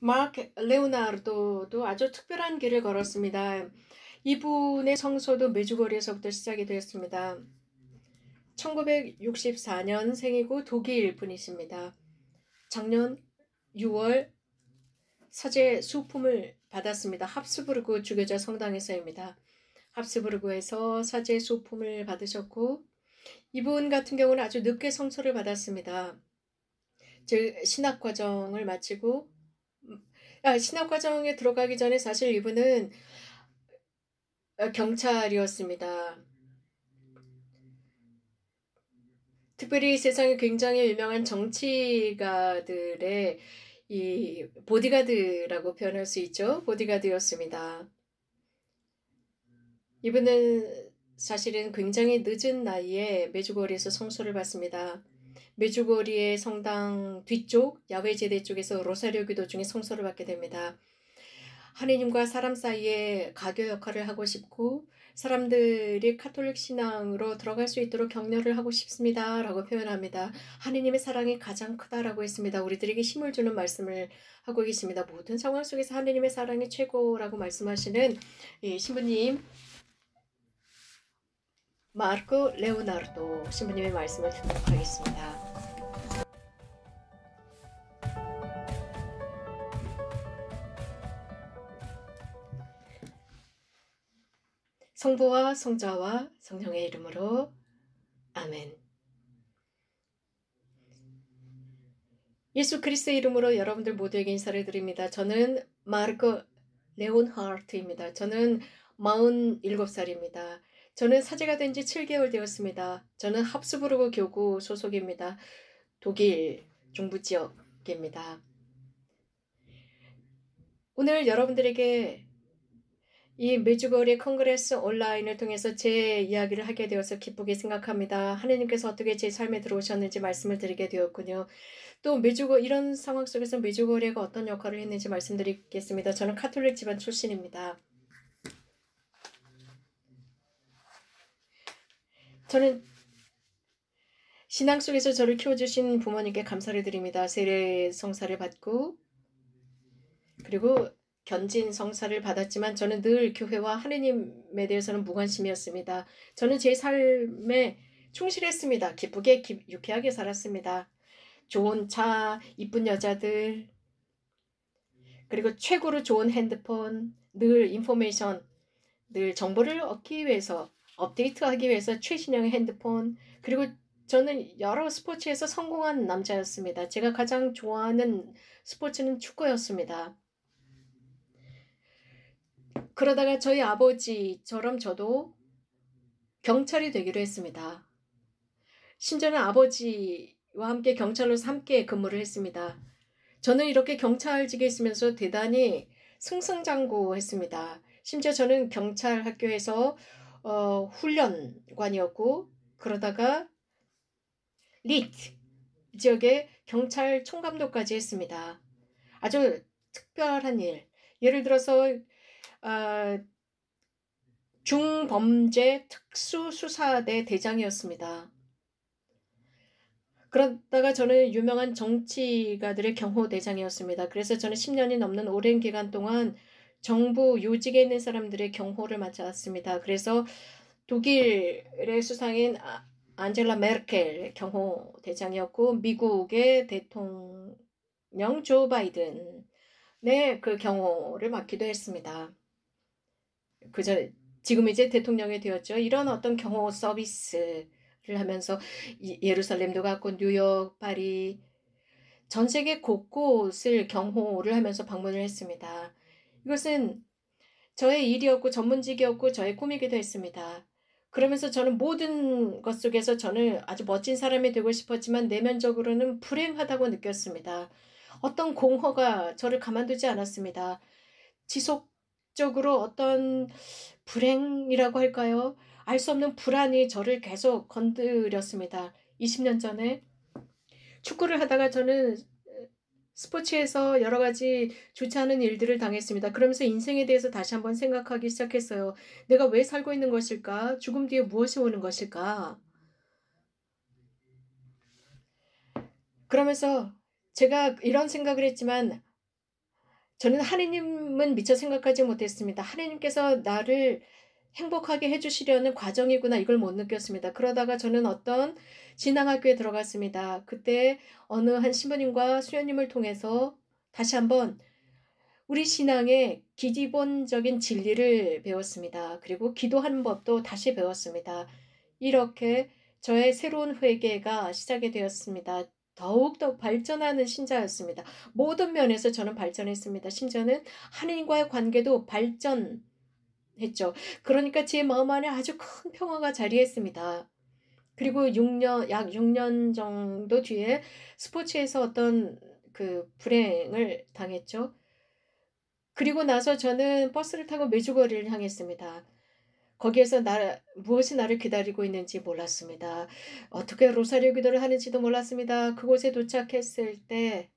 마크 레오나르도도 아주 특별한 길을 걸었습니다. 이분의 성서도 메주거리에서부터 시작이 되었습니다. 1964년생이고 독일 분이십니다. 작년 6월 서재 수품을 받았습니다. 합스부르크 주교자 성당에서입니다. 합스부르크에서 서재 수품을 받으셨고 이분 같은 경우는 아주 늦게 성서를 받았습니다. 즉 신학과정을 마치고 신학과정에 들어가기 전에 사실 이분은 경찰이었습니다. 특별히 세상에 굉장히 유명한 정치가들의 이 보디가드라고 표현할 수 있죠. 보디가드였습니다. 이분은 사실은 굉장히 늦은 나이에 메주거리에서 성소를 받습니다. 메주거리의 성당 뒤쪽 야외제대 쪽에서 로사리오 기도 중에 성소를 받게 됩니다. 하느님과 사람 사이에 가교 역할을 하고 싶고 사람들이 카톨릭 신앙으로 들어갈 수 있도록 격려를 하고 싶습니다. 라고 표현합니다. 하느님의 사랑이 가장 크다라고 했습니다. 우리들에게 힘을 주는 말씀을 하고 계십니다. 모든 상황 속에서 하느님의 사랑이 최고라고 말씀하시는 신부님 마르코 레오나르도 신부님의 말씀을 듣도록 하겠습니다. 성부와 성자와 성령의 이름으로 아멘. 예수 그리스도의 이름으로 여러분들 모두에게 인사를 드립니다. 저는 마르코 레온하르트입니다. 저는 47살입니다. 저는 사제가 된 지 7개월 되었습니다. 저는 합스부르크 교구 소속입니다. 독일 중부 지역입니다. 오늘 여러분들에게 이 메주거리 컨그레스 온라인을 통해서 제 이야기를 하게 되어서 기쁘게 생각합니다. 하느님께서 어떻게 제 삶에 들어오셨는지 말씀을 드리게 되었군요. 또 이런 상황 속에서 메주거리가 어떤 역할을 했는지 말씀드리겠습니다. 저는 카톨릭 집안 출신입니다. 저는 신앙 속에서 저를 키워주신 부모님께 감사를 드립니다. 세례 성사를 받고 그리고 견진 성사를 받았지만 저는 늘 교회와 하느님에 대해서는 무관심이었습니다. 저는 제 삶에 충실했습니다. 기쁘게 유쾌하게 살았습니다. 좋은 차, 이쁜 여자들, 그리고 최고로 좋은 핸드폰, 늘 인포메이션, 늘 정보를 얻기 위해서, 업데이트하기 위해서 최신형의 핸드폰, 그리고 저는 여러 스포츠에서 성공한 남자였습니다. 제가 가장 좋아하는 스포츠는 축구였습니다. 그러다가 저희 아버지처럼 저도 경찰이 되기로 했습니다. 심지어는 아버지와 함께 경찰로서 함께 근무를 했습니다. 저는 이렇게 경찰직에 있으면서 대단히 승승장구했습니다. 심지어 저는 경찰 학교에서 훈련관이었고 그러다가 리트 지역의 경찰 총감독까지 했습니다. 아주 특별한 일. 예를 들어서 중범죄 특수수사대 대장이었습니다. 그러다가 저는 유명한 정치가들의 경호대장이었습니다. 그래서 저는 10년이 넘는 오랜 기간 동안 정부 요직에 있는 사람들의 경호를 맡았습니다. 그래서 독일의 수상인 안젤라 메르켈 경호대장이었고 미국의 대통령 조 바이든의 그 경호를 맡기도 했습니다. 지금 이제 대통령이 되었죠. 이런 어떤 경호 서비스를 하면서 예루살렘도 갔고 뉴욕, 파리, 전 세계 곳곳을 경호를 하면서 방문을 했습니다. 이것은 저의 일이었고 전문직이었고 저의 꿈이기도 했습니다. 그러면서 저는 모든 것 속에서 저는 아주 멋진 사람이 되고 싶었지만 내면적으로는 불행하다고 느꼈습니다. 어떤 공허가 저를 가만두지 않았습니다. 지속적으로 어떤 불행이라고 할까요? 알 수 없는 불안이 저를 계속 건드렸습니다. 20년 전에 축구를 하다가 저는 스포츠에서 여러 가지 좋지 않은 일들을 당했습니다. 그러면서 인생에 대해서 다시 한번 생각하기 시작했어요. 내가 왜 살고 있는 것일까? 죽음 뒤에 무엇이 오는 것일까? 그러면서 제가 이런 생각을 했지만 저는 하느님은 미처 생각하지 못했습니다. 하느님께서 나를 행복하게 해주시려는 과정이구나 이걸 못 느꼈습니다. 그러다가 저는 어떤 신앙학교에 들어갔습니다. 그때 어느 한 신부님과 수녀님을 통해서 다시 한번 우리 신앙의 기본적인 진리를 배웠습니다. 그리고 기도하는 법도 다시 배웠습니다. 이렇게 저의 새로운 회개가 시작이 되었습니다. 더욱더 발전하는 신자였습니다. 모든 면에서 저는 발전했습니다. 심지어는 하나님과의 관계도 발전했죠. 그러니까 제 마음 안에 아주 큰 평화가 자리했습니다. 그리고 약 6년 정도 뒤에 스포츠에서 어떤 그 불행을 당했죠. 그리고 나서 저는 버스를 타고 메주거리를 향했습니다. 거기에서 무엇이 나를 기다리고 있는지 몰랐습니다. 어떻게 로사리오 기도를 하는지도 몰랐습니다. 그곳에 도착했을 때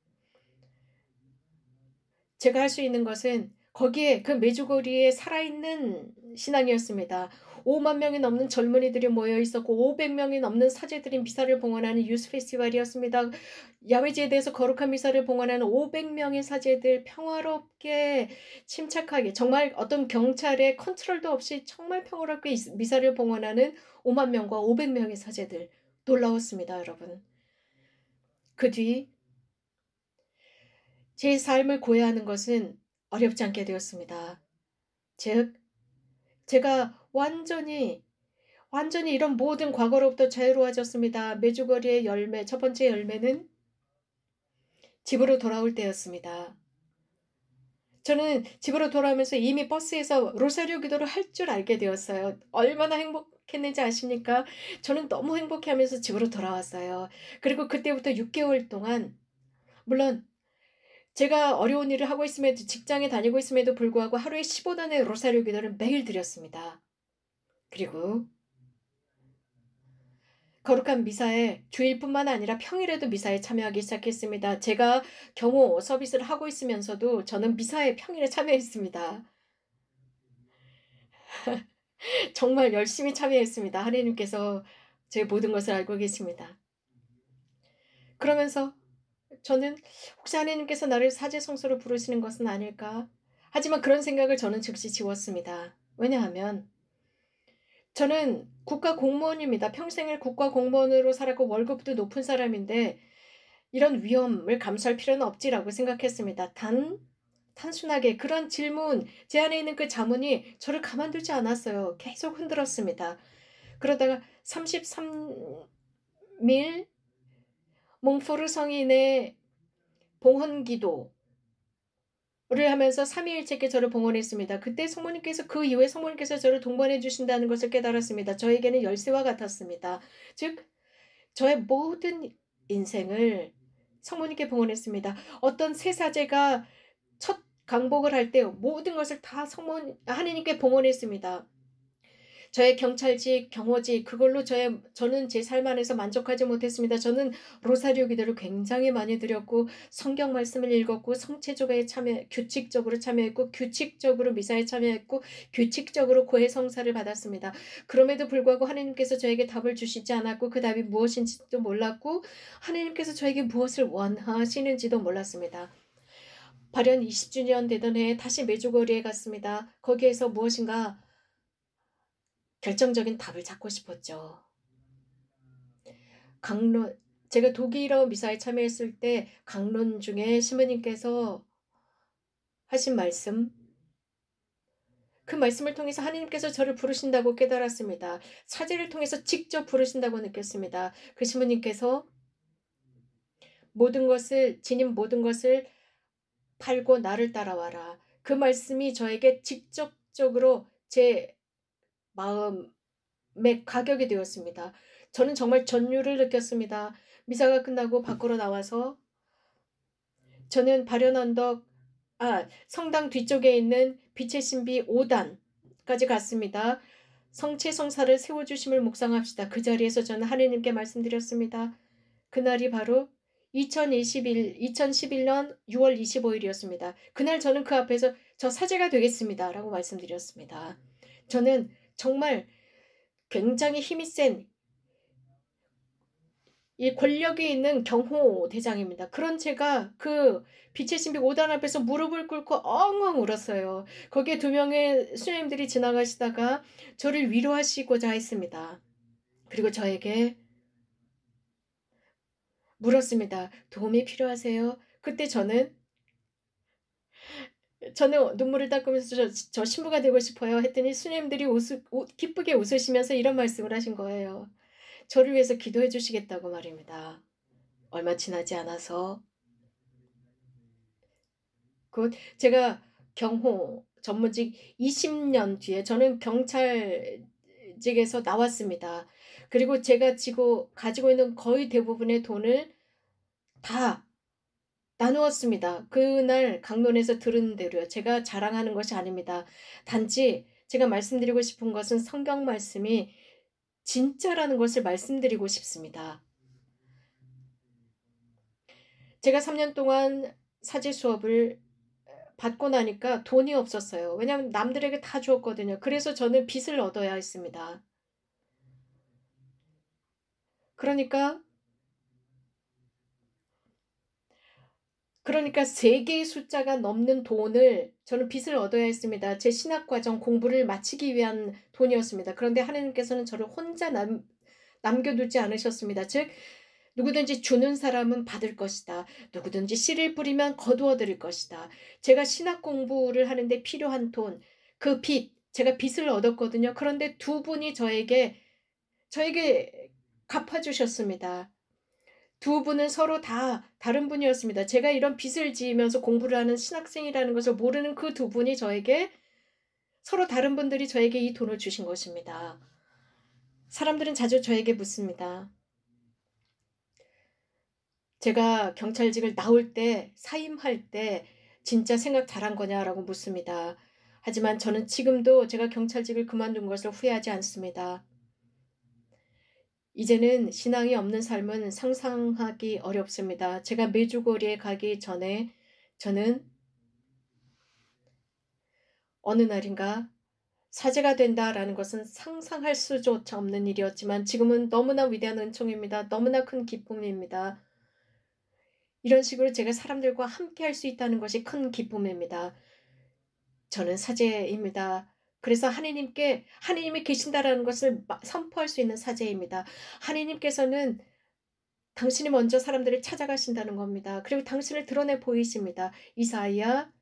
제가 할 수 있는 것은 거기에 그 메주거리에 살아있는 신앙이었습니다. 5만 명이 넘는 젊은이들이 모여 있었고 500명이 넘는 사제들이 미사를 봉헌하는 유스 페스티벌이었습니다. 야외지에 대해서 거룩한 미사를 봉헌하는 500명의 사제들 평화롭게 침착하게 정말 어떤 경찰의 컨트롤도 없이 정말 평화롭게 미사를 봉헌하는 5만 명과 500명의 사제들 놀라웠습니다, 여러분. 그 뒤 제 삶을 고해하는 것은 어렵지 않게 되었습니다. 즉, 제가 완전히 이런 모든 과거로부터 자유로워졌습니다. 메주거리의 열매, 첫 번째 열매는 집으로 돌아올 때였습니다. 저는 집으로 돌아오면서 이미 버스에서 로사리오 기도를 할 줄 알게 되었어요. 얼마나 행복했는지 아십니까? 저는 너무 행복해하면서 집으로 돌아왔어요. 그리고 그때부터 6개월 동안 물론 제가 어려운 일을 하고 있음에도 직장에 다니고 있음에도 불구하고 하루에 15단의 로사리오 기도를 매일 드렸습니다. 그리고 거룩한 미사에 주일뿐만 아니라 평일에도 미사에 참여하기 시작했습니다. 제가 경호 서비스를 하고 있으면서도 저는 미사에 평일에 참여했습니다. 정말 열심히 참여했습니다. 하나님께서 제 모든 것을 알고 계십니다. 그러면서 저는 혹시 하나님께서 나를 사제성소로 부르시는 것은 아닐까? 하지만 그런 생각을 저는 즉시 지웠습니다. 왜냐하면 저는 국가 공무원입니다. 평생을 국가 공무원으로 살았고 월급도 높은 사람인데 이런 위험을 감수할 필요는 없지라고 생각했습니다. 단순하게 그런 질문, 제 안에 있는 그 자문이 저를 가만두지 않았어요. 계속 흔들었습니다. 그러다가 33일 몽포르 성인의 봉헌기도 를 하면서 삼위일체께 저를 봉헌했습니다. 그때 성모님께서 그 이후에 성모님께서 저를 동반해 주신다는 것을 깨달았습니다. 저에게는 열쇠와 같았습니다. 즉 저의 모든 인생을 성모님께 봉헌했습니다. 어떤 새 사제가 첫 강복을 할 때 모든 것을 다 하느님께 봉헌했습니다. 저의 경찰직, 경호직 그걸로 저는 제 삶 안에서 만족하지 못했습니다. 저는 로사리오 기도를 굉장히 많이 드렸고 성경 말씀을 읽었고 규칙적으로 참여했고 규칙적으로 미사에 참여했고 규칙적으로 고해 성사를 받았습니다. 그럼에도 불구하고 하나님께서 저에게 답을 주시지 않았고 그 답이 무엇인지도 몰랐고 하나님께서 저에게 무엇을 원하시는지도 몰랐습니다. 발현 20주년 되던 해에 다시 메주거리에 갔습니다. 거기에서 무엇인가 결정적인 답을 찾고 싶었죠. 제가 독일어 미사에 참여했을 때 강론 중에 신부님께서 하신 말씀, 그 말씀을 통해서 하나님께서 저를 부르신다고 깨달았습니다. 사제를 통해서 직접 부르신다고 느꼈습니다. 그 신부님께서 지닌 모든 것을 팔고 나를 따라와라. 그 말씀이 저에게 직접적으로 제 마음에 가격이 되었습니다. 저는 정말 전율을 느꼈습니다. 미사가 끝나고 밖으로 나와서 저는 성당 뒤쪽에 있는 빛의 신비 5단까지 갔습니다. 성체성사를 세워주심을 묵상합시다. 그 자리에서 저는 하나님께 말씀드렸습니다. 그날이 바로 2011년 6월 25일이었습니다. 그날 저는 그 앞에서 저 사제가 되겠습니다. 라고 말씀드렸습니다. 저는 정말 굉장히 힘이 센 이 권력이 있는 경호 대장입니다. 그런 제가 그 빛의 신비 5단 앞에서 무릎을 꿇고 엉엉 울었어요. 거기에 2명의 수녀님들이 지나가시다가 저를 위로하시고자 했습니다. 그리고 저에게 물었습니다. 도움이 필요하세요? 그때 저는 눈물을 닦으면서 저 신부가 되고 싶어요 했더니 수녀님들이 기쁘게 웃으시면서 이런 말씀을 하신 거예요. 저를 위해서 기도해 주시겠다고 말입니다. 얼마 지나지 않아서 곧 제가 경호 전문직 20년 뒤에 저는 경찰직에서 나왔습니다. 그리고 제가 가지고 있는 거의 대부분의 돈을 다 나누었습니다. 그날 강론에서 들은 대로요. 제가 자랑하는 것이 아닙니다. 단지 제가 말씀드리고 싶은 것은 성경 말씀이 진짜라는 것을 말씀드리고 싶습니다. 제가 3년 동안 사제 수업을 받고 나니까 돈이 없었어요. 왜냐하면 남들에게 다 주었거든요. 그래서 저는 빚을 얻어야 했습니다. 그러니까 3개의 숫자가 넘는 돈을 저는 빚을 얻어야 했습니다. 제 신학과정 공부를 마치기 위한 돈이었습니다. 그런데 하나님께서는 저를 혼자 남겨두지 않으셨습니다. 즉 누구든지 주는 사람은 받을 것이다. 누구든지 씨를 뿌리면 거두어 드릴 것이다. 제가 신학 공부를 하는데 필요한 돈, 그 빚, 제가 빚을 얻었거든요. 그런데 2분이 저에게 갚아주셨습니다. 2분은 서로 다 다른 분이었습니다. 제가 이런 빚을 지으면서 공부를 하는 신학생이라는 것을 모르는 그 2분이 서로 다른 분들이 저에게 이 돈을 주신 것입니다. 사람들은 자주 저에게 묻습니다. 제가 경찰직을 나올 때, 사임할 때 진짜 생각 잘한 거냐라고 묻습니다. 하지만 저는 지금도 제가 경찰직을 그만둔 것을 후회하지 않습니다. 이제는 신앙이 없는 삶은 상상하기 어렵습니다. 제가 메주고리에 가기 전에 저는 어느 날인가 사제가 된다라는 것은 상상할 수조차 없는 일이었지만 지금은 너무나 위대한 은총입니다. 너무나 큰 기쁨입니다. 이런 식으로 제가 사람들과 함께 할 수 있다는 것이 큰 기쁨입니다. 저는 사제입니다. 그래서 하나님이 계신다라는 것을 선포할 수 있는 사제입니다. 하나님께서는 당신이 먼저 사람들을 찾아가신다는 겁니다. 그리고 당신을 드러내 보이십니다. 이사야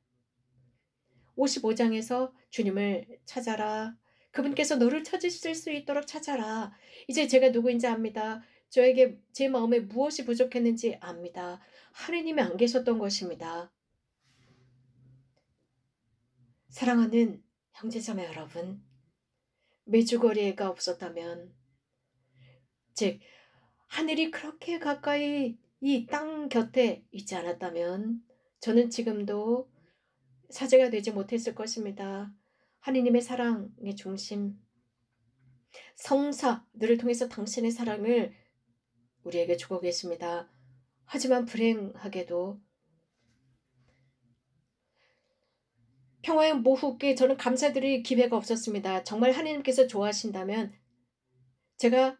55장에서 주님을 찾아라. 그분께서 너를 찾으실 수 있도록 찾아라. 이제 제가 누구인지 압니다. 저에게 제 마음에 무엇이 부족했는지 압니다. 하느님이 안 계셨던 것입니다. 사랑하는 형제자매 여러분, 메주거리가 없었다면, 즉 하늘이 그렇게 가까이 이 땅 곁에 있지 않았다면 저는 지금도 사제가 되지 못했을 것입니다. 하느님의 사랑의 중심, 성사들을 통해서 당신의 사랑을 우리에게 주고 계십니다. 하지만 불행하게도 평화의 모후께 저는 감사드릴 기회가 없었습니다. 정말 하느님께서 좋아하신다면 제가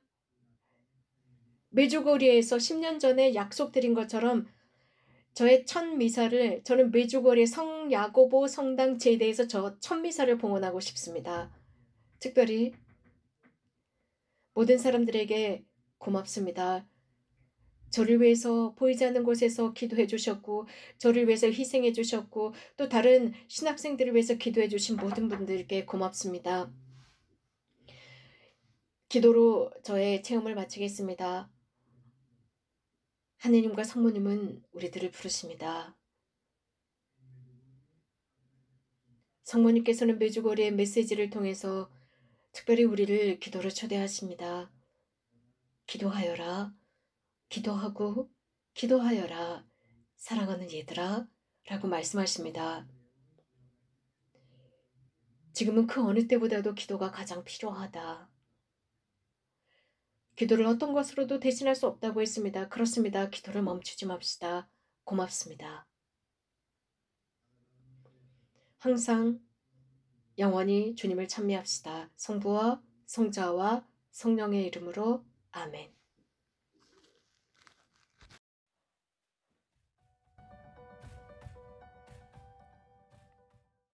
메주거리에서 10년 전에 약속드린 것처럼 저의 첫 미사를 저는 메주거리 성야고보 성당 제대에서 저 첫 미사를 봉헌하고 싶습니다. 특별히 모든 사람들에게 고맙습니다. 저를 위해서 보이지 않는 곳에서 기도해 주셨고 저를 위해서 희생해 주셨고 또 다른 신학생들을 위해서 기도해 주신 모든 분들께 고맙습니다. 기도로 저의 체험을 마치겠습니다. 하느님과 성모님은 우리들을 부르십니다. 성모님께서는 메주거리의 메시지를 통해서 특별히 우리를 기도로 초대하십니다. 기도하여라. 기도하고 기도하여라. 사랑하는 얘들아 라고 말씀하십니다. 지금은 그 어느 때보다도 기도가 가장 필요하다. 기도를 어떤 것으로도 대신할 수 없다고 했습니다. 그렇습니다. 기도를 멈추지 맙시다. 고맙습니다. 항상 영원히 주님을 찬미합시다. 성부와 성자와 성령의 이름으로 아멘.